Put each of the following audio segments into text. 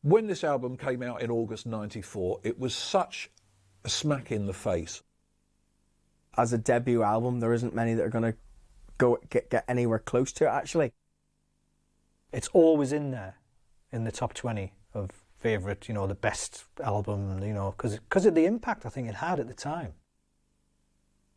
When this album came out in August '94, it was such a smack in the face. As a debut album, there isn't many that are going to get anywhere close to it, actually. It's always in there, in the top 20 of favourite, you know, the best album, you know, because of the impact I think it had at the time.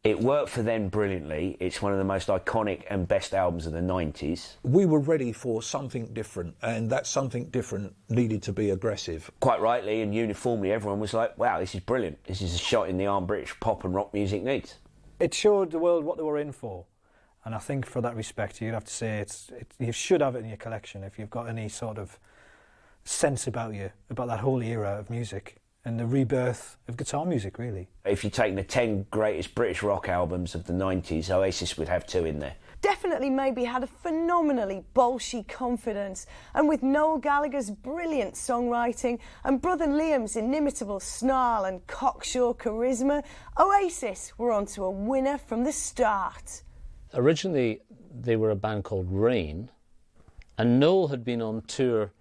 It worked for them brilliantly. It's one of the most iconic and best albums of the 90s. We were ready for something different, and that something different needed to be aggressive. Quite rightly and uniformly, everyone was like, wow, this is brilliant. This is a shot in the arm British pop and rock music needs. It showed the world what they were in for. And I think for that respect, you'd have to say you should have it in your collection if you've got any sort of sense about you, about that whole era of music and the rebirth of guitar music, really. If you're taking the 10 greatest British rock albums of the 90s, Oasis would have 2 in there. Definitely maybe had a phenomenally bolshy confidence, and with Noel Gallagher's brilliant songwriting and brother Liam's inimitable snarl and cocksure charisma, Oasis were onto a winner from the start. Originally, they were a band called Rain, and Noel had been on tour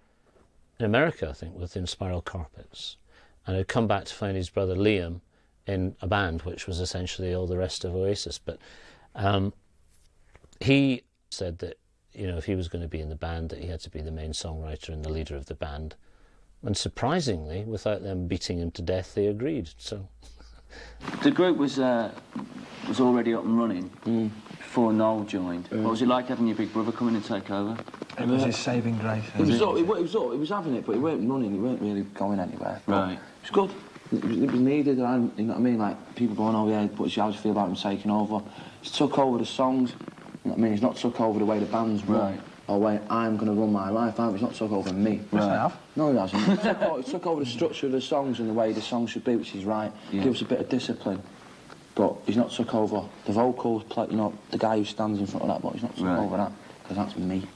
in America, I think, with Spiral Carpets, and had come back to find his brother Liam in a band, which was essentially all the rest of Oasis. But he said that, you know, if he was going to be in the band, that he had to be the main songwriter and the leader of the band. And surprisingly, without them beating him to death, they agreed. So the group was already up and running before Noel joined. What was it like having your big brother come in and take over? It was his saving grace. He was having it, but he weren't running. He weren't really going anywhere. Right. It was good. It was needed, and you know what I mean. Like people going, "Oh yeah, but how do you feel about him taking over?" He's took over the songs. You know what I mean? He's not took over the way the band's run. Right. Or way I'm going to run my life. He's not took over me. Right. No, he hasn't. He took over the structure of the songs and the way the songs should be, which is right. Yeah. Gives a bit of discipline. But he's not took over the vocals, you know, the guy who stands in front of that, but he's not took over that, because that's me.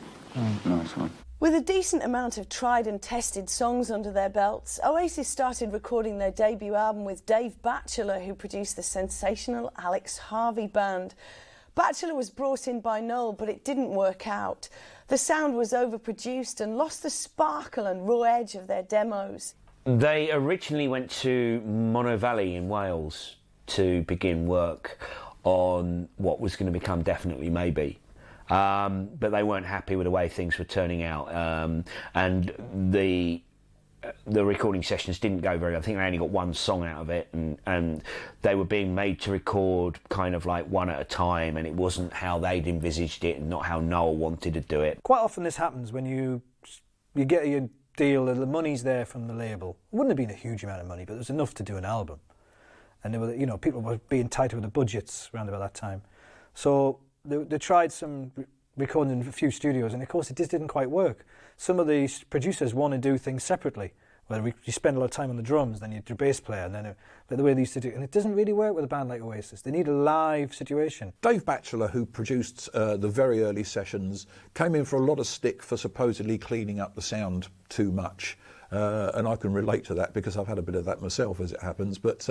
Nice one. With a decent amount of tried and tested songs under their belts, Oasis started recording their debut album with Dave Batchelor, who produced the sensational Alex Harvey Band. Batchelor was brought in by Noel, but it didn't work out. The sound was overproduced and lost the sparkle and raw edge of their demos. They originally went to Mono Valley in Wales to begin work on what was going to become Definitely Maybe. But they weren't happy with the way things were turning out, and the recording sessions didn't go very well. I think they only got one song out of it, and they were being made to record kind of like one at a time, and it wasn't how they'd envisaged it and not how Noel wanted to do it. Quite often this happens when you get your deal, the money's there from the label. It wouldn't have been a huge amount of money, but it was enough to do an album. And they were, you know, people were being tighter with the budgets around about that time. So they tried some recording in a few studios, and of course it just didn't quite work. Some of the producers want to do things separately, where you spend a lot of time on the drums, then you do bass player, and then the way they used to do it. And it doesn't really work with a band like Oasis. They need a live situation. Dave Batchelor, who produced the very early sessions, came in for a lot of stick for supposedly cleaning up the sound too much. And I can relate to that because I've had a bit of that myself, as it happens. But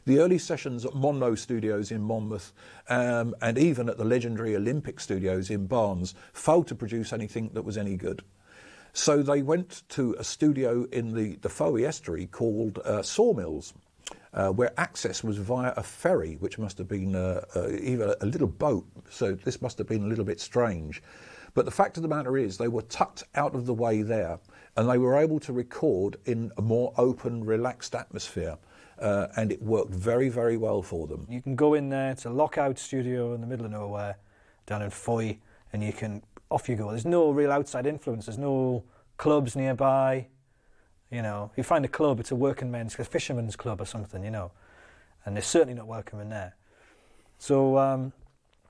the early sessions at Monroe Studios in Monmouth and even at the legendary Olympic Studios in Barnes failed to produce anything that was any good. So they went to a studio in the Fowey Estuary called Sawmills, where access was via a ferry, which must have been even a little boat. So this must have been a little bit strange. But the fact of the matter is they were tucked out of the way there, and they were able to record in a more open, relaxed atmosphere, and it worked very, very well for them. You can go in there, it's a lockout studio in the middle of nowhere, down in Fowey, and off you go. There's no real outside influence, there's no clubs nearby. You know, you find a club, it's a working men's, a fisherman's club or something, you know, and they're certainly not welcome in there. So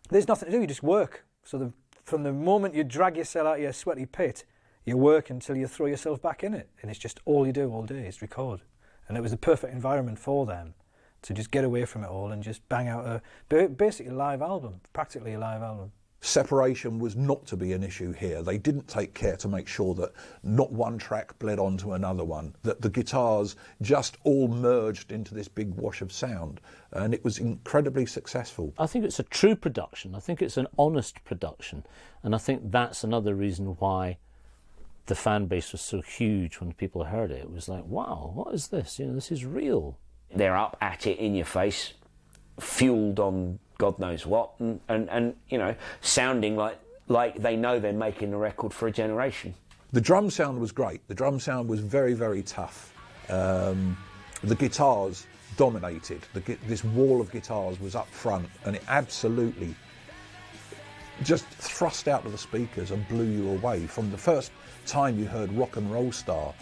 there's nothing to do, you just work. So from the moment you drag yourself out of your sweaty pit, you work until you throw yourself back in it. And it's just all you do all day is record. And it was the perfect environment for them to just get away from it all and just bang out basically a live album, practically a live album. Separation was not to be an issue here. They didn't take care to make sure that not one track bled onto another one, that the guitars just all merged into this big wash of sound, and it was incredibly successful. I think it's a true production. I think it's an honest production, and I think that's another reason why the fan base was so huge when people heard it. It was like, wow, what is this? You know, this is real. They're up at it in your face, fueled on God knows what, and you know, sounding like they know they're making a record for a generation. The drum sound was great. The drum sound was very, very tough. The guitars dominated. This wall of guitars was up front, and it absolutely just thrust out of the speakers and blew you away. From the first time you heard Rock and Roll Star,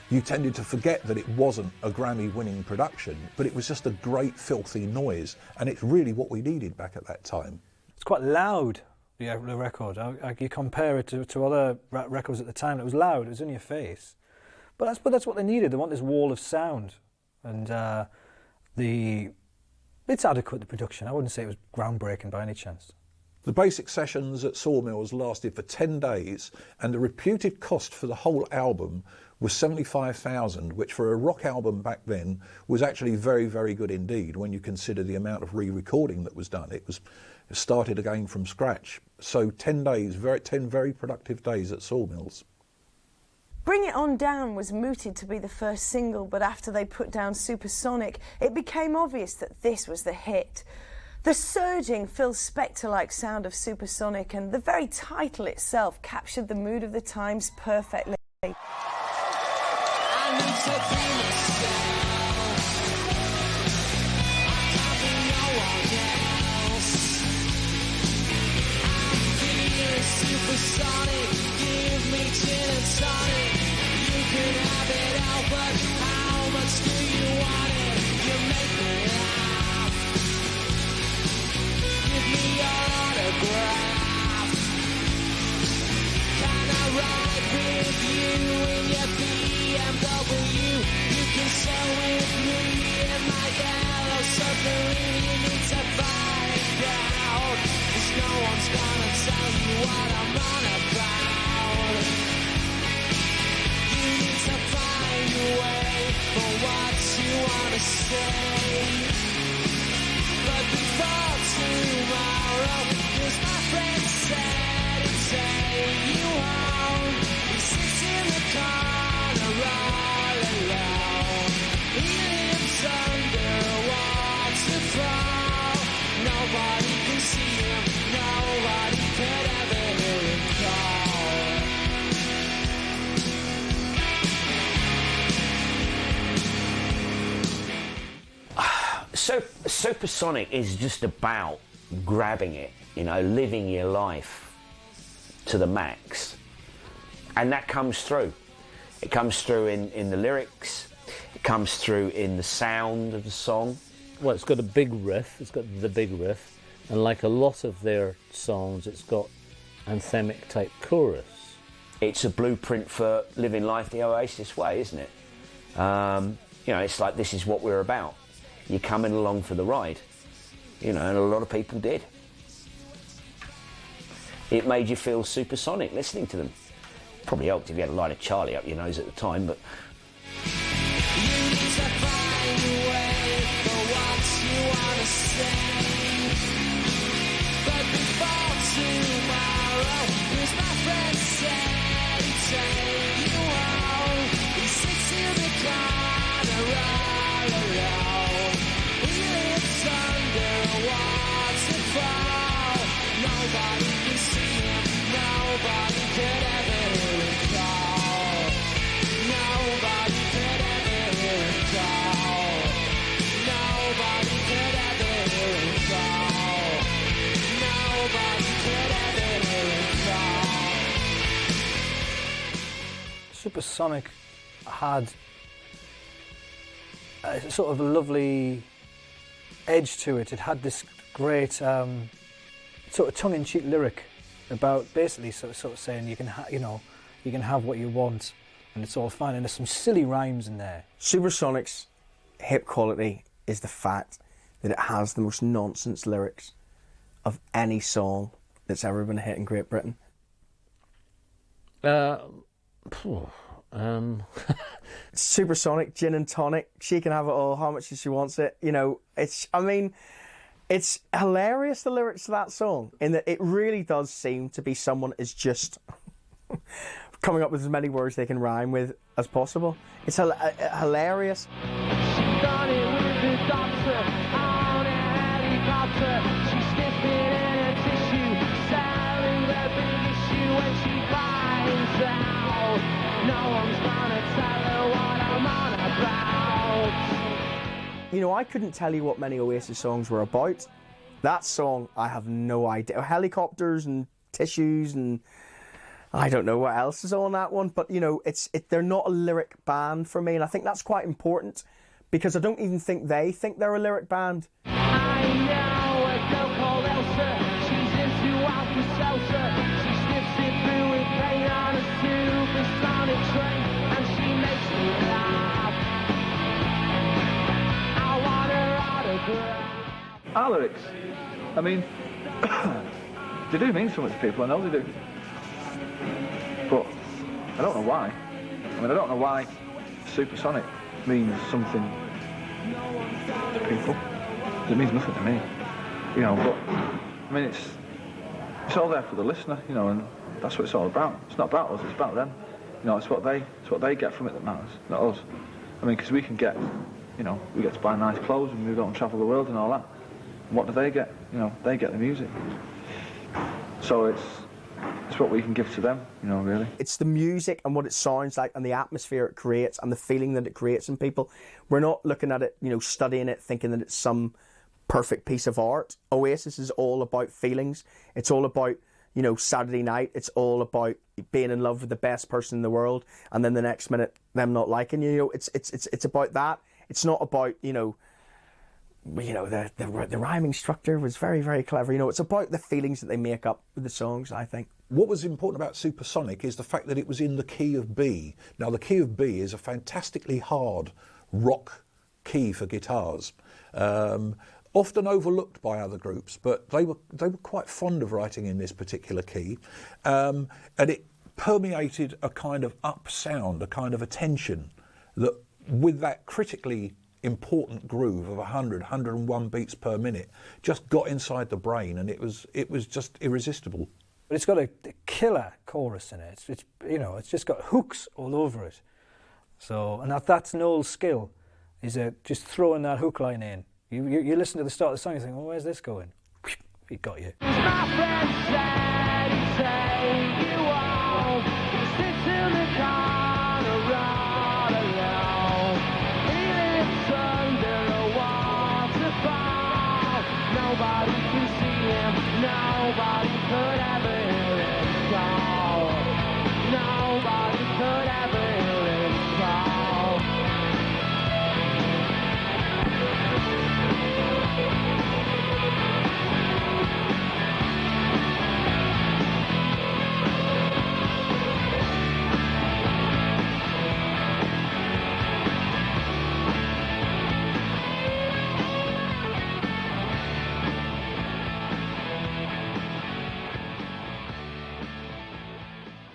you tended to forget that it wasn't a Grammy-winning production, but it was just a great, filthy noise, and it's really what we needed back at that time. It's quite loud, the record. You compare it to other records at the time. It was loud. It was in your face. But that's what they needed. They want this wall of sound, and it's adequate, the production. I wouldn't say it was groundbreaking by any chance. The basic sessions at Sawmills lasted for 10 days, and the reputed cost for the whole album was $75,000, which for a rock album back then was actually very, very good indeed when you consider the amount of re-recording that was done. It started again from scratch. So 10 days, 10 very productive days at Sawmills. Bring It On Down was mooted to be the first single, but after they put down Supersonic, it became obvious that this was the hit. The surging, Phil Spector-like sound of Supersonic and the very title itself captured the mood of the times perfectly. I need to be myself. I can't be no one else. I'm feeling supersonic. Give me gin and tonic. You can have it all, but how much do you want it? You make me laugh. Give me your autograph. Can I ride with you in your BMW? You can sail with me in my yellow submarine. You need to find out, 'cause no one's gonna tell you what I'm on about. You need to find a way for what you wanna say. But before tomorrow, 'cause my friend said he'd take you home. He sits in the corner all alone. He lives under a waterfall. Nobody can see him, nobody could ever hear him call. So Supersonic is just about grabbing it, you know, living your life to the max, and that comes through. It comes through in the lyrics. It comes through in the sound of the song. Well, it's got a big riff. It's got the big riff, and like a lot of their songs, it's got anthemic type chorus. It's a blueprint for living life the Oasis way, isn't it? You know, it's like, this is what we're about. You're coming along for the ride, you know, and a lot of people did. It made you feel supersonic listening to them. Probably helped if you had a line of Charlie up your nose at the time, but... You need to find a way for what you want to say. But before tomorrow, 'cause my friend said he'd take you home. He sits in the corner all alone. He lives under a waterfall. Nobody can see him, nobody could ever hear him call. Nobody could ever hear him call. Nobody could ever hear him call. Nobody could ever hear him call. Supersonic had a sort of a lovely edge to it. It had this great sort of tongue-in-cheek lyric about basically sort of saying you can have what you want and it's all fine. And there's some silly rhymes in there. Supersonic's hit quality is the fact that it has the most nonsense lyrics of any song that's ever been a hit in Great Britain. Supersonic, gin and tonic, she can have it all, how much she wants it. You know, it's hilarious, the lyrics to that song, in that it really does seem to be someone is just coming up with as many words they can rhyme with as possible. It's hilarious. Done it with the doctor on a helicopter. She's sniffing in a tissue, selling the big issue when she finds out. No one's gonna tell her what I'm on about. You know, I couldn't tell you what many Oasis songs were about. That song, I have no idea. Helicopters and tissues and I don't know what else is on that one. But, you know, they're not a lyric band for me. And I think that's quite important because I don't even think they think they're a lyric band. I know a girl called Elsa. She's into Alka-Seltzer. She sniffs it through with pain on a supersonic train. And she makes me laugh. I want her autograph. Our lyrics, I mean, they do mean so much to people, I know they do. But I don't know why. I mean, I don't know why Supersonic means something to people. It means nothing to me, you know, but, I mean, it's all there for the listener, you know, and that's what it's all about. It's not about us, it's about them. You know, it's what they get from it that matters, not us. I mean, because we can get, you know, we get to buy nice clothes and we go and travel the world and all that. And what do they get? You know, they get the music. So it's what we can give to them, you know, really. It's the music and what it sounds like and the atmosphere it creates and the feeling that it creates in people. We're not looking at it, you know, studying it, thinking that it's some perfect piece of art. Oasis is all about feelings. It's all about, you know, Saturday night. It's all about being in love with the best person in the world and then the next minute them not liking you. You know, it's about that. It's not about, you know, the rhyming structure was very, very clever. You know, it's about the feelings that they make up with the songs, I think. What was important about Supersonic is the fact that it was in the key of B. Now, the key of B is a fantastically hard rock key for guitars. Often overlooked by other groups, but they were quite fond of writing in this particular key. And it permeated a kind of up sound, a kind of a tension that with that critically important groove of 101 beats per minute just got inside the brain, and it was just irresistible. But it's got a killer chorus in it. It's you know, it's just got hooks all over it. So, and that's Noel's skill, is just throwing that hook line in. You listen to the start of the song, you think, well, where's this going? He got you. My friend said he'd take you home. Sit in the corner all alone. He lives under a waterfall. Nobody can see him. Nobody could ever hear him call. Nobody could ever hear him call.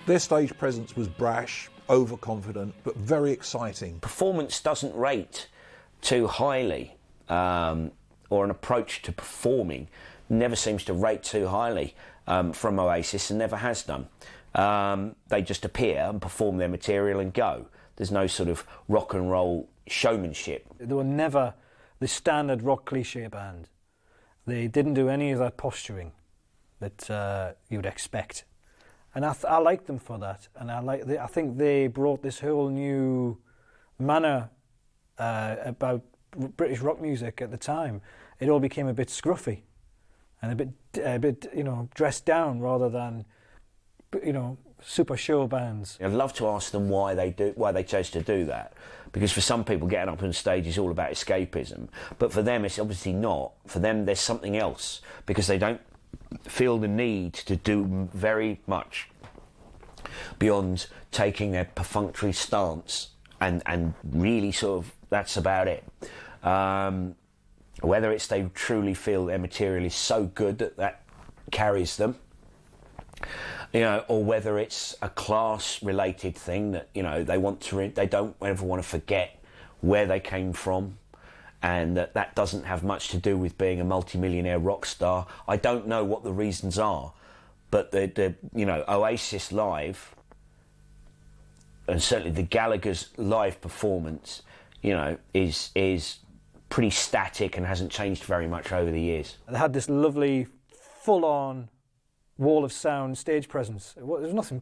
Their stage presence was brash, overconfident, but very exciting. Performance doesn't rate too highly, or an approach to performing never seems to rate too highly from Oasis, and never has done. They just appear and perform their material and go. There's no sort of rock and roll showmanship. They were never the standard rock cliche band. They didn't do any of that posturing that you'd expect. And I like them for that, and I think they brought this whole new manner about British rock music at the time. It all became a bit scruffy, and a bit you know, dressed down rather than, you know, super show bands. I'd love to ask them why they chose to do that, because for some people getting up on stage is all about escapism, but for them it's obviously not. For them there's something else, because they don't feel the need to do very much beyond taking a perfunctory stance and really sort of that's about it. Whether it's they truly feel their material is so good that carries them, you know, or whether it's a class related thing that, you know, they don't ever want to forget where they came from, and that doesn't have much to do with being a multi-millionaire rock star. I don't know what the reasons are, but the you know, Oasis live and certainly the Gallagher's live performance, you know, is pretty static and hasn't changed very much over the years. They had this lovely, full-on wall of sound stage presence. There was nothing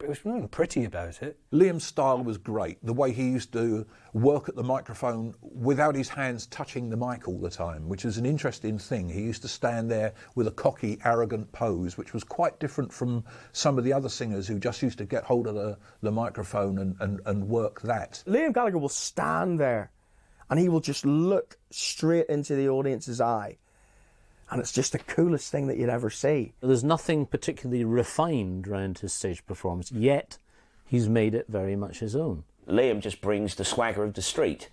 pretty about it. Liam's style was great. The way he used to work at the microphone without his hands touching the mic all the time, which was an interesting thing. He used to stand there with a cocky, arrogant pose, which was quite different from some of the other singers who just used to get hold of the microphone and work that. Liam Gallagher will stand there and he will just look straight into the audience's eye. And it's just the coolest thing that you'd ever see. There's nothing particularly refined around his stage performance, yet he's made it very much his own. Liam just brings the swagger of the street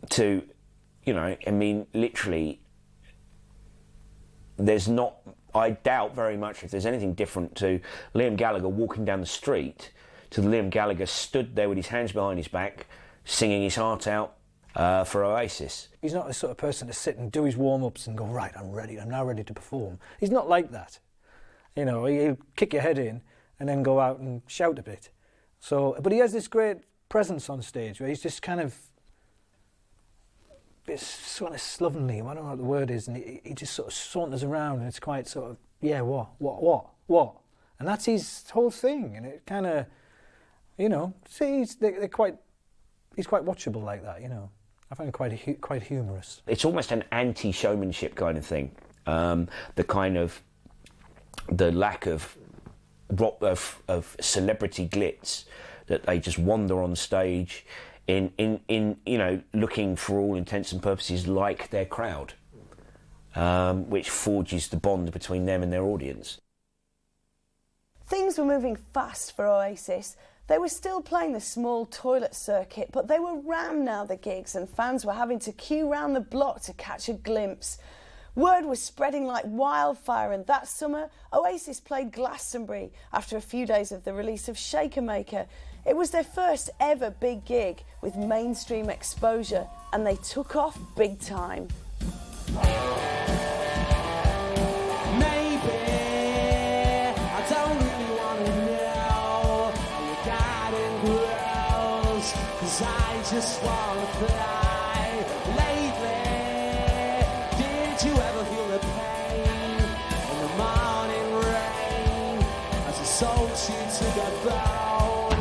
to, you know, I mean, literally, there's not, I doubt very much if there's anything different to Liam Gallagher walking down the street to the Liam Gallagher stood there with his hands behind his back, singing his heart out for Oasis. He's not the sort of person to sit and do his warm-ups and go, right, I'm ready, I'm now ready to perform. He's not like that. You know, he'll kick your head in and then go out and shout a bit. So, but he has this great presence on stage where he's just kind of, it's sort of slovenly, I don't know what the word is, and he just sort of saunters around and it's quite sort of, yeah, what? And that's his whole thing, and it kind of, you know, see, he's quite watchable like that, you know. I find it quite humorous. It's almost an anti-showmanship kind of thing. The lack of celebrity glitz, that they just wander on stage in you know, looking for all intents and purposes like their crowd, which forges the bond between them and their audience. Things were moving fast for Oasis. They were still playing the small toilet circuit, but they were rammed now, the gigs, and fans were having to queue round the block to catch a glimpse. Word was spreading like wildfire, and that summer, Oasis played Glastonbury after a few days of the release of Shaker Maker. It was their first ever big gig with mainstream exposure, and they took off big time. I just wanna fly. Lately, did you ever feel the pain in the morning rain as it sold you to the bone?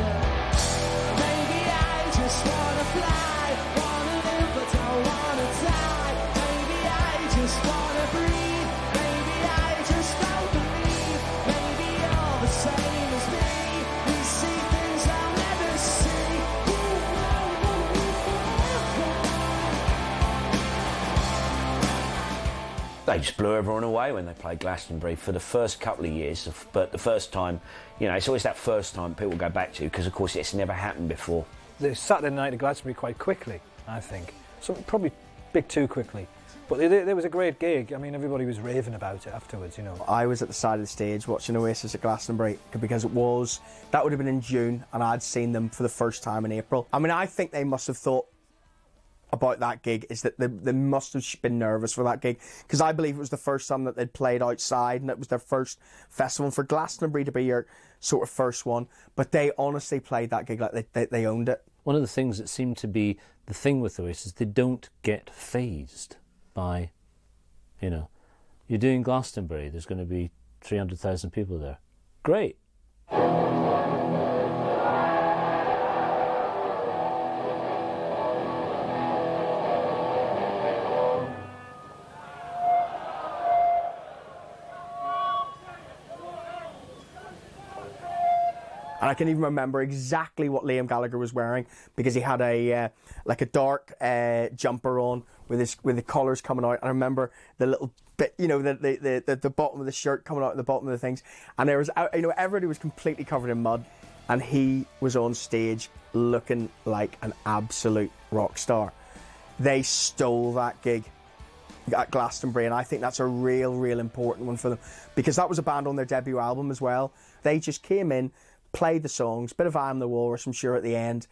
Maybe I just wanna fly, wanna live but don't wanna die. Maybe I just wanna breathe. Maybe I just don't believe. Maybe you're the same as me. We see things I'll never see. They just blew everyone away when they played Glastonbury for the first couple of years, but the first time, you know, it's always that first time people go back to, because of course it's never happened before. The Saturday night at Glastonbury quite quickly, I think. So probably a bit too quickly. But there was a great gig. I mean, everybody was raving about it afterwards, you know. I was at the side of the stage watching Oasis at Glastonbury because that would have been in June, and I'd seen them for the first time in April. I mean, I think they must have thought about that gig is that they must have been nervous for that gig, because I believe it was the first time that they'd played outside and it was their first festival, and for Glastonbury to be your sort of first one, but they honestly played that gig like they owned it. One of the things that seemed to be the thing with Oasis, they don't get fazed by, you know, you're doing Glastonbury, there's going to be 300,000 people there. Great. And I can even remember exactly what Liam Gallagher was wearing, because he had a dark jumper on with the collars coming out. And I remember the little bit, you know, the bottom of the shirt coming out at the bottom of the things. And there was, you know, everybody was completely covered in mud, and he was on stage looking like an absolute rock star. They stole that gig at Glastonbury, and I think that's a real important one for them, because that was a band on their debut album as well. They just came in, played the songs, bit of I Am the Walrus, I'm sure, at the end,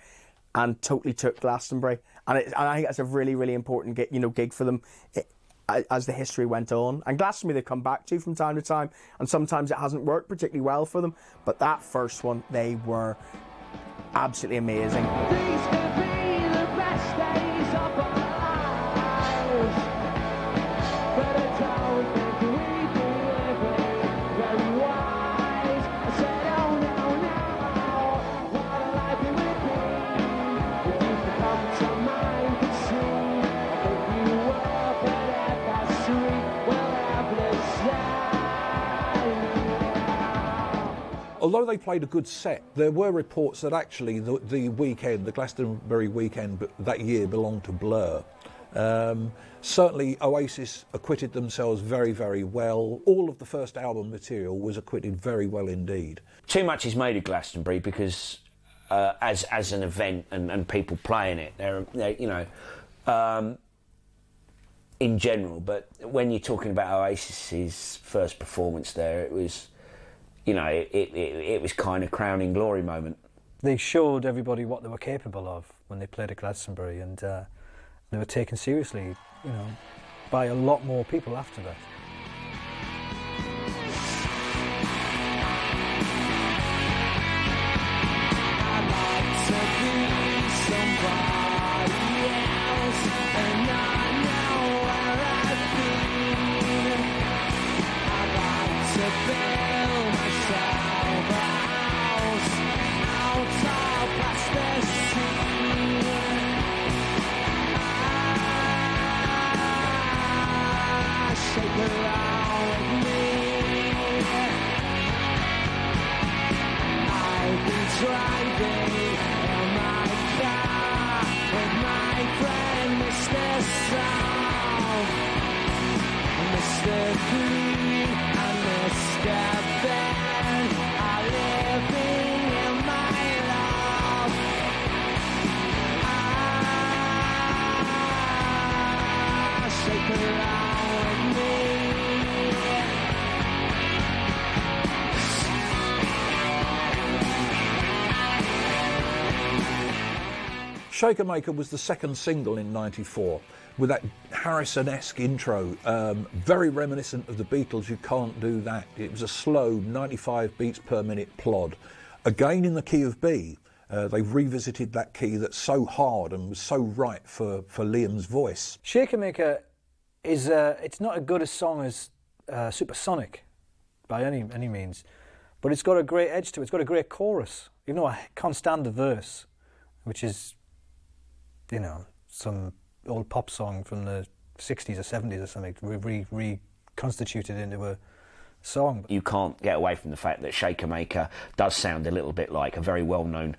and totally took Glastonbury. And I think that's a really important gig for them as the history went on. And Glastonbury they come back to from time to time, and sometimes it hasn't worked particularly well for them, but that first one, they were absolutely amazing. These could be the best days of our lives, but I don't think we'd be living very wise. I said, oh no, what a life it would be if you could come to mind and see. I think you were, but at that sweet, well, helpless. Although they played a good set, there were reports that actually the weekend, the Glastonbury weekend that year, belonged to Blur. Certainly Oasis acquitted themselves very, very well. All of the first album material was acquitted very well indeed. Too much is made of Glastonbury because as an event and people playing it, they're you know, in general. But when you're talking about Oasis's first performance there, it was, you know, it was kind of crowning glory moment. They showed everybody what they were capable of when they played at Glastonbury, and they were taken seriously, you know, by a lot more people after that. I'd like to be somebody else, and I know where I've been. I'd like to build myself a house out past the sea. Shake around with me. I've been driving in my car with my friend Mr. Sound, Mr. Green and Mr. Ben are living in my love. Shake around with me. Shaker Maker was the second single in '94 with that Harrison-esque intro, very reminiscent of the Beatles' You Can't Do That. It was a slow 95 beats per minute plod. Again in the key of B, they've revisited that key that's so hard and was so right for Liam's voice. Shaker Maker is it's not as good a song as Supersonic by any means, but it's got a great edge to it. It's got a great chorus. You know, I can't stand the verse, which is, you know, some old pop song from the 60s or 70s or something, reconstituted into a song. You can't get away from the fact that Shaker Maker does sound a little bit like a very well-known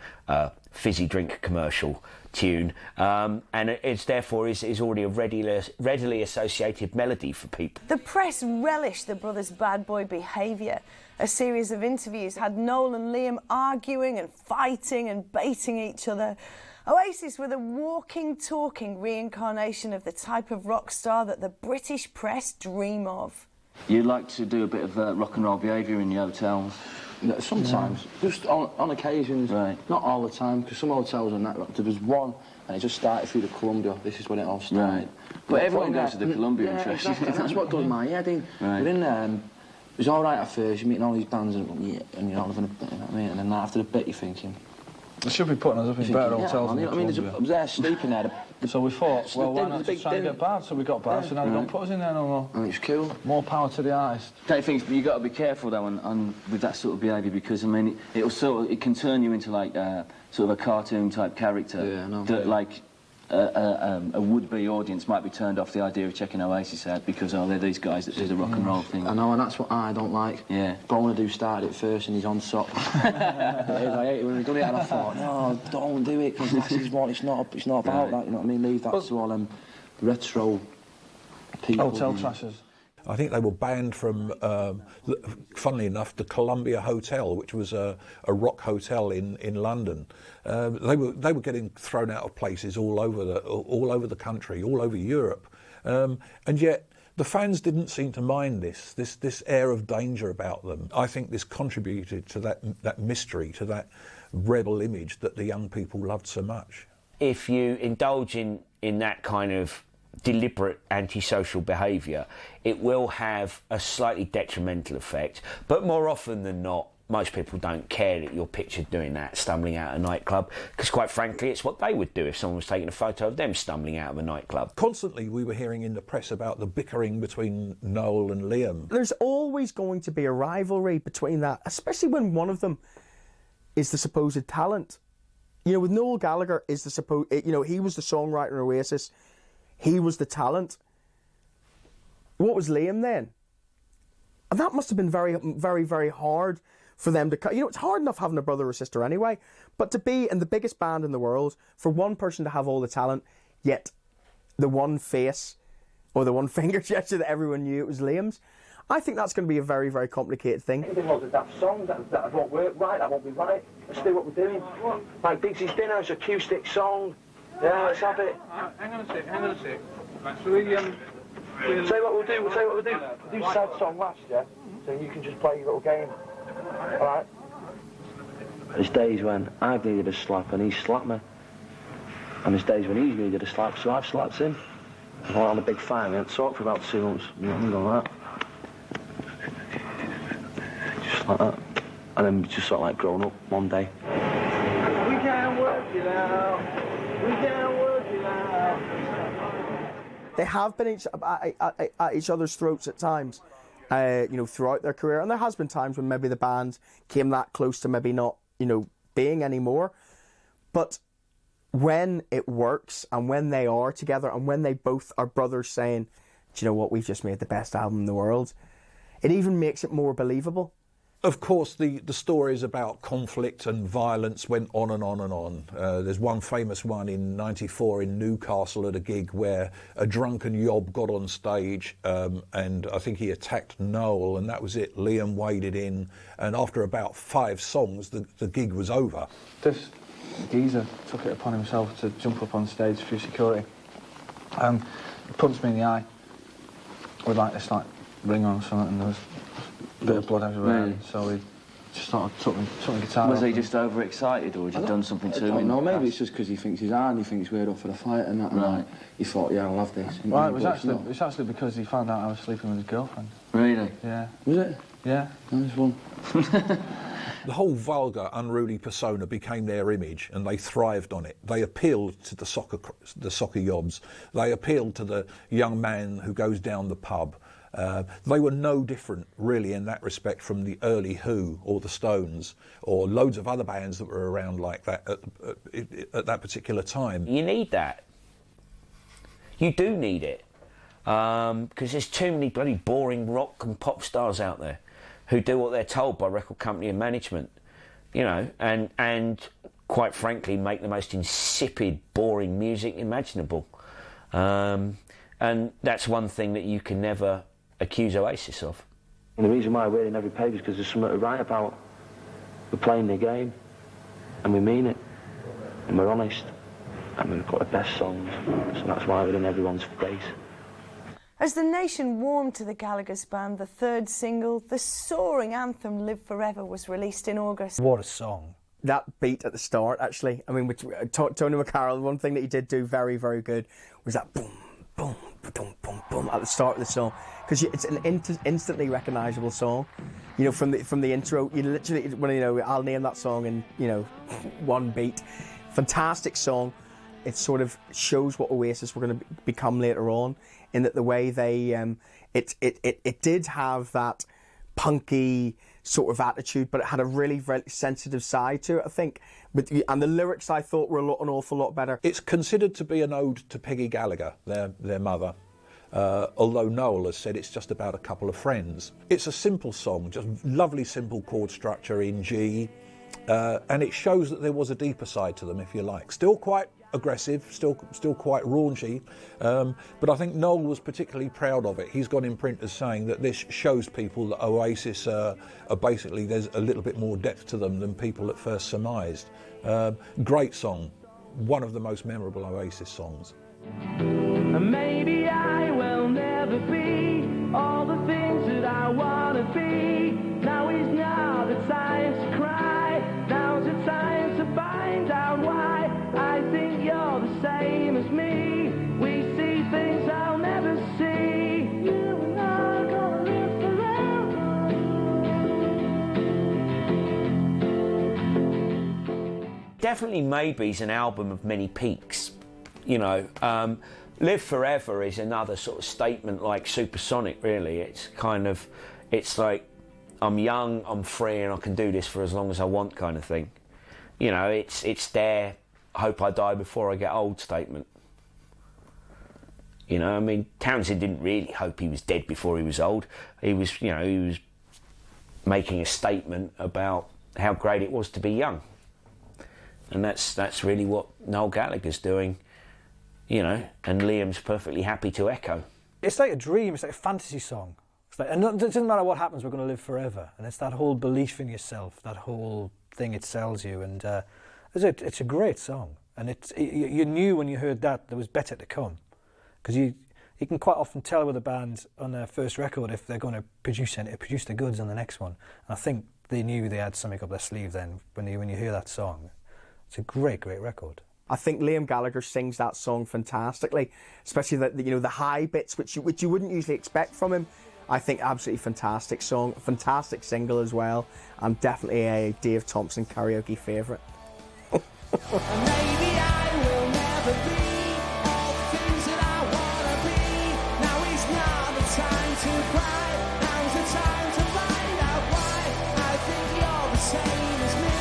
fizzy drink commercial tune, and it's therefore is already a readily associated melody for people. The press relished the brothers' bad boy behaviour. A series of interviews had Noel and Liam arguing and fighting and baiting each other. Oasis were the walking, talking reincarnation of the type of rock star that the British press dream of. You like to do a bit of rock and roll behaviour in your hotels? Sometimes, just on occasions, right. Not all the time, because some hotels are that. There was one, and it just started through the Columbia. This is when it all started. Right. But everyone goes to the Columbia and trashes. Exactly. That's what does my head in. Right. We're in there, and it was all right at first. You're meeting all these bands, and you're not having a, you know what I mean? And then after a bit, you're thinking, they should be putting us up in better hotels than the Columbia. I was there sleeping there. So we thought, well, why not just try and get bars? So we got bars, so now they don't put us in there no more. And it's cool. More power to the artist. Don't think, but you got to be careful though, with that sort of behaviour, because I mean, it can turn you into like sort of a cartoon type character. Yeah, I know. That like a would-be audience might be turned off the idea of checking Oasis out because they're these guys that do the rock and roll thing. I know, and that's what I don't like. Yeah. Bonehead started it first, and he's on top. I hate it when we done it, and I thought, no, don't do it, because this is what it's not about that. You know what I mean? Leave that to all them retro people. Hotel trashers. I think they were banned from, funnily enough, the Columbia Hotel, which was a rock hotel in London. They were getting thrown out of places all over the country, all over Europe, and yet the fans didn't seem to mind this air of danger about them. I think this contributed to that mystery, to that rebel image that the young people loved so much. If you indulge in that kind of deliberate antisocial behaviour, it will have a slightly detrimental effect, but more often than not, most people don't care that you're pictured doing that, stumbling out of a nightclub, because quite frankly, it's what they would do if someone was taking a photo of them stumbling out of a nightclub. Constantly we were hearing in the press about the bickering between Noel and Liam. There's always going to be a rivalry between that, especially when one of them is the supposed talent. You know, with Noel Gallagher is the supposed, you know, he was the songwriter in Oasis, he was the talent. What was Liam then? And that must have been very, very, very hard for them to... You know, it's hard enough having a brother or sister anyway, but to be in the biggest band in the world, for one person to have all the talent, yet the one face or the one finger gesture that everyone knew it was Liam's, I think that's going to be a very, very complicated thing. Anything was a daft song, that won't work right, that won't be right. Let's do what we're doing. What? Like Digsy's Dinner's acoustic song. Yeah, let's have it. Hang on a sec. Right, so we, Say what we'll do, we'll do sad song last, yeah? So you can just play your little game. Alright? There's days when I've needed a slap and he's slapped me. And there's days when he's needed a slap, so I've slapped him. I went on a big fight, we hadn't talked for about 2 months. Nothing like that. Just like that. And then we just sort of like grown up one day. we can't work it out. We can't work it out. They have been at each other's throats at times, you know, throughout their career. And there has been times when maybe the band came that close to maybe not, you know, being anymore. But when it works and when they are together and when they both are brothers saying, do you know what, we've just made the best album in the world, it even makes it more believable. Of course, the stories about conflict and violence went on and on and on. There's one famous one in '94 in Newcastle at a gig where a drunken yob got on stage and I think he attacked Noel, and that was it. Liam waded in, and after about 5 songs, the gig was over. This geezer took it upon himself to jump up on stage through security and he punched me in the eye with like this ring on or something, and there was a bit of blood everywhere. Really? So he just sort of took the guitar. Was he just overexcited, or had you done something to him? No, maybe it's just because he thinks he's hard, he thinks we're up for the fight and that. Right. And he thought, yeah, I'll have this. Well, it was actually because he found out I was sleeping with his girlfriend. Really? Yeah. Was it? Yeah. Nice one. The whole vulgar, unruly persona became their image, and they thrived on it. They appealed to the soccer yobs. They appealed to the young man who goes down the pub. They were no different, really, in that respect from the early Who or the Stones or loads of other bands that were around like that at that particular time. You need that. You do need it. Because there's too many bloody boring rock and pop stars out there who do what they're told by record company and management, you know, and quite frankly make the most insipid, boring music imaginable. And that's one thing that you can never accuse Oasis of. And the reason why we're in every page is because there's something to write about. We're playing the game, and we mean it, and we're honest, and we've got the best songs, so that's why we're in everyone's face. As the nation warmed to the Gallagher's band, the third single, the soaring anthem Live Forever, was released in August. What a song. That beat at the start, actually, I mean, Tony McCarrol, one thing that he did do very, very good was that boom, boom, boom, boom, boom at the start of the song, because it's an instantly recognisable song. You know, from the intro, you literally, when you know, I'll name that song in, you know, one beat. Fantastic song. It sort of shows what Oasis were going to become later on, in that the way they, it did have that punky sort of attitude, but it had a really, very sensitive side to it, I think. And the lyrics, I thought, were an awful lot better. It's considered to be an ode to Peggy Gallagher, their mother, although Noel has said it's just about a couple of friends. It's a simple song, just lovely simple chord structure in G, and it shows that there was a deeper side to them, if you like. Still quite aggressive, still quite raunchy, but I think Noel was particularly proud of it. He's gone in print as saying that this shows people that Oasis are basically, there's a little bit more depth to them than people at first surmised. Great song, one of the most memorable Oasis songs. Maybe I will never be all the things that I want to be. Now is not the time to cry, now's the time to find out why. I think you're the same as me. We see things I'll never see. You and I are gonna live forever. definitely Maybe's an album of many peaks, you know. Live Forever is another sort of statement like Supersonic, really. It's kind of, it's like, I'm young, I'm free, and I can do this for as long as I want kind of thing. You know, it's their hope I die before I get old statement. You know, I mean, Townsend didn't really hope he was dead before he was old. He was, you know, he was making a statement about how great it was to be young. And that's really what Noel Gallagher's doing, you know, and Liam's perfectly happy to echo. It's like a dream, it's like a fantasy song. It's like, and it doesn't matter what happens, we're going to live forever. And it's that whole belief in yourself, that whole thing it sells you. And it's a great song. And you knew when you heard that there was better to come. Because you can quite often tell with a band on their first record if they're going to produce the goods on the next one. And I think they knew they had something up their sleeve then when you hear that song. It's a great, great record. I think Liam Gallagher sings that song fantastically, especially the high bits which you wouldn't usually expect from him. I think absolutely fantastic song, fantastic single as well, and definitely a Dave Thompson karaoke favourite. Maybe I will never be all the things that I wanna be. Now is not the time to cry. Now's the time to find out why. I think you're the same as me.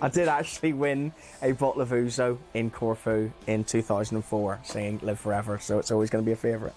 I did actually win a bottle of Ouzo in Corfu in 2004, singing Live Forever, so it's always going to be a favourite.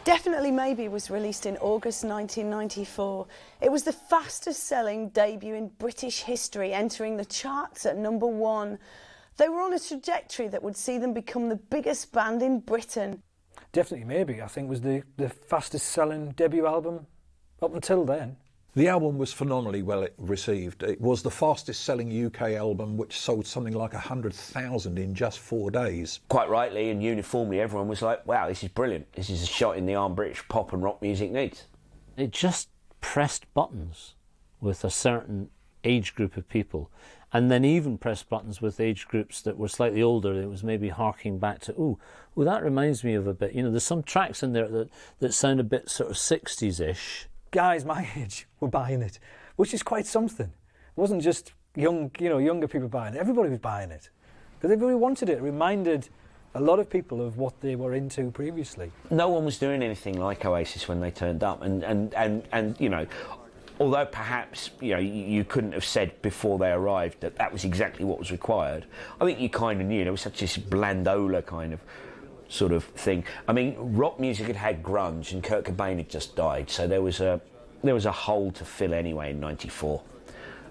Definitely Maybe was released in August 1994. It was the fastest selling debut in British history, entering the charts at #1. They were on a trajectory that would see them become the biggest band in Britain. Definitely Maybe, I think, was the fastest selling debut album up until then. The album was phenomenally well received. It was the fastest selling UK album, which sold something like 100,000 in just 4 days. Quite rightly and uniformly, everyone was like, wow, this is brilliant. This is a shot in the arm British pop and rock music needs. It just pressed buttons with a certain age group of people, and then even pressed buttons with age groups that were slightly older. It was maybe harking back to, oh, that reminds me of a bit. You know, there's some tracks in there that sound a bit sort of 60s-ish. Guys my age were buying it, which is quite something. It wasn't just younger people buying it. Everybody was buying it because everybody wanted it. It reminded a lot of people of what they were into previously. No one was doing anything like Oasis when they turned up, and you know, although perhaps you couldn't have said before they arrived that was exactly what was required. I think you kind of knew. There was such this blandola kind of sort of thing. I mean, rock music had grunge, and Kurt Cobain had just died, so there was a hole to fill anyway in '94,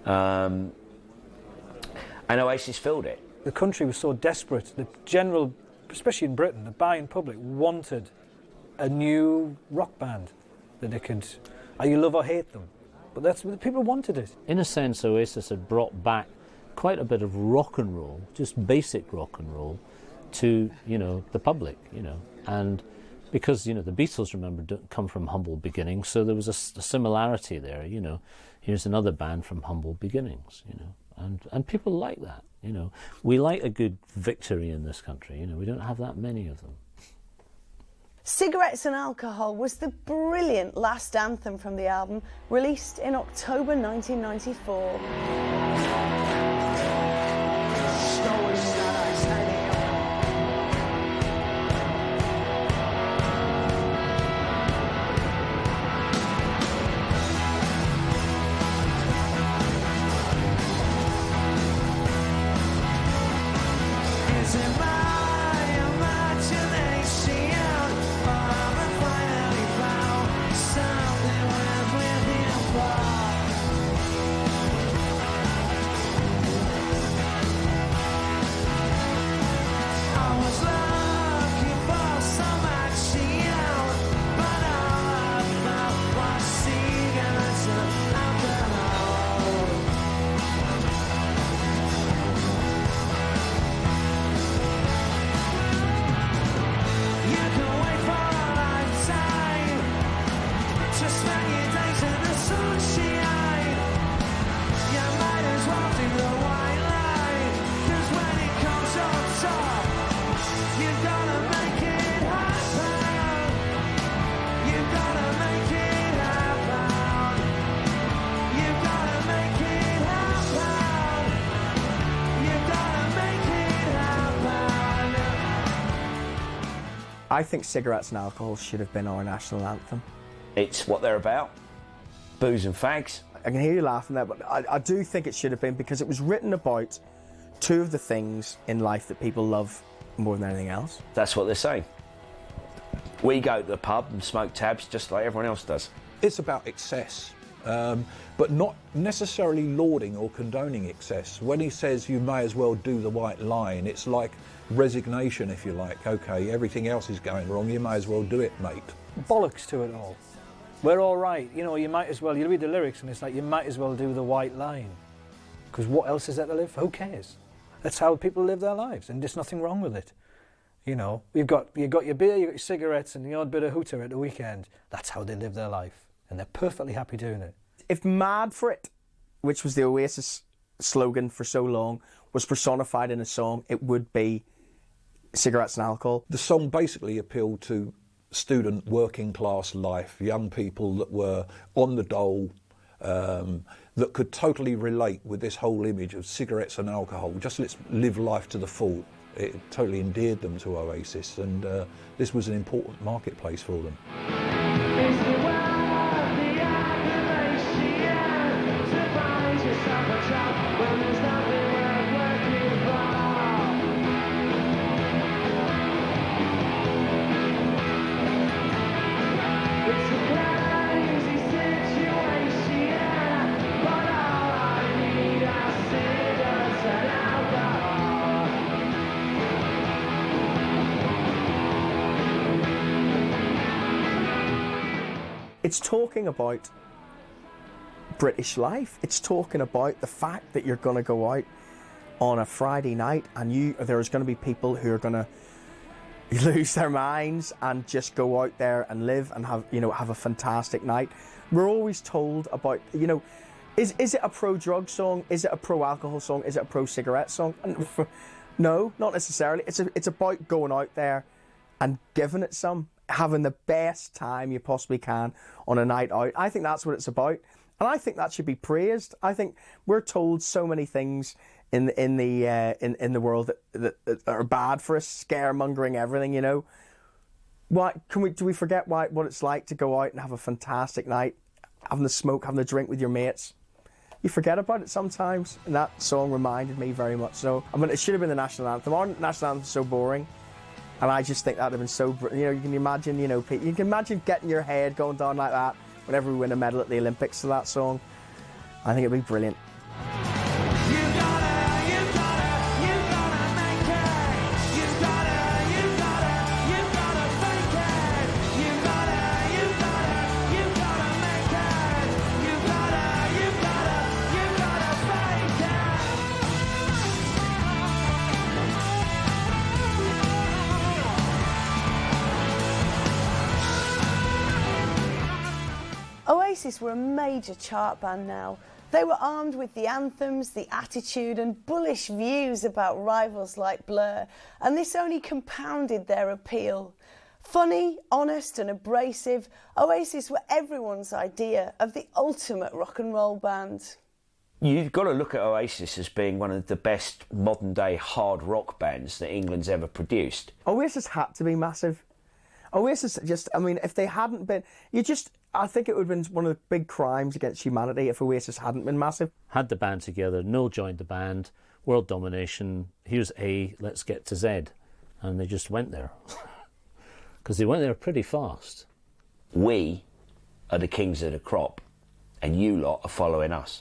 and Oasis filled it. The country was so desperate. The general, especially in Britain, the buying public wanted a new rock band that they could either love or hate them. But that's what people wanted it. In a sense, Oasis had brought back quite a bit of rock and roll, just basic rock and roll, to the public, and because the Beatles, remember, don't come from humble beginnings, so there was a similarity there. Here's another band from humble beginnings, and people like that. We like a good victory in this country. We don't have that many of them. Cigarettes and Alcohol was the brilliant last anthem from the album, released in October 1994. I think cigarettes and alcohol should have been our national anthem. It's what they're about. Booze and fags. I can hear you laughing there, but I do think it should have been, because it was written about two of the things in life that people love more than anything else. That's what they're saying. We go to the pub and smoke tabs just like everyone else does. It's about excess, but not necessarily lauding or condoning excess. When he says you may as well do the white line, it's like resignation, if you like. Okay, everything else is going wrong, you may as well do it, mate. Bollocks to it all. We're all right, you know, you might as well, you read the lyrics and it's like, you might as well do the white line. Because what else is there to live? Who cares? That's how people live their lives, and there's nothing wrong with it. You know, you've got your beer, you've got your cigarettes and the odd bit of hooter at the weekend. That's how they live their life, and they're perfectly happy doing it. If Mad for It, which was the Oasis slogan for so long, was personified in a song, it would be cigarettes and alcohol. The song basically appealed to student working class life, young people that were on the dole, that could totally relate with this whole image of cigarettes and alcohol. Just let's live life to the full. It totally endeared them to Oasis, and this was an important marketplace for them. It's talking about British life. It's talking about the fact that you're going to go out on a Friday night and there's going to be people who are going to lose their minds and just go out there and live and have a fantastic night. We're always told about, is it a pro-drug song? Is it a pro-alcohol song? Is it a pro-cigarette song? No, not necessarily. It's about going out there and giving it some, having the best time you possibly can on a night out. I think that's what it's about, and I think that should be praised. I think we're told so many things in the world that are bad for us, scaremongering everything. Do we forget what it's like to go out and have a fantastic night, having the smoke, having the drink with your mates? You forget about it sometimes, and that song reminded me very much so. I mean, it should have been the national anthem. Our national anthem's so boring. And I just think that would have been so, you can imagine, you can imagine getting your head going down like that whenever we win a medal at the Olympics to that song. I think it'd be brilliant. Oasis were a major chart band now. They were armed with the anthems, the attitude and bullish views about rivals like Blur, and this only compounded their appeal. Funny, honest and abrasive, Oasis were everyone's idea of the ultimate rock and roll band. You've got to look at Oasis as being one of the best modern day hard rock bands that England's ever produced. Oasis had to be massive. Oasis if they hadn't been, I think it would have been one of the big crimes against humanity if Oasis hadn't been massive. Had the band together, Noel joined the band, world domination, here's A, let's get to Z. And they just went there. Because they went there pretty fast. We are the kings of the crop, and you lot are following us.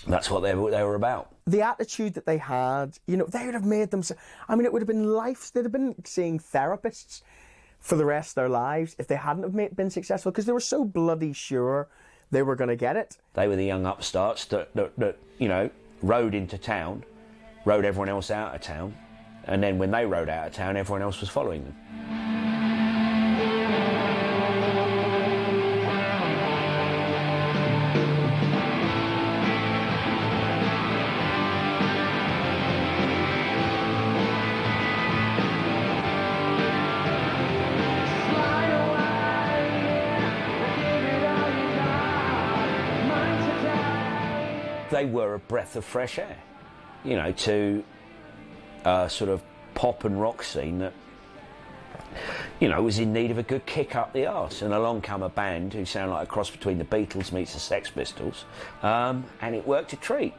That's what they were about. The attitude that they had, they would have made them... it would have been life. They'd have been seeing therapists for the rest of their lives if they hadn't have been successful, because they were so bloody sure they were going to get it. They were the young upstarts that rode into town, rode everyone else out of town, and then when they rode out of town, everyone else was following them. They were a breath of fresh air, to a sort of pop and rock scene that you know, was in need of a good kick up the arse, and along come a band who sound like a cross between the Beatles meets the Sex Pistols, and it worked a treat.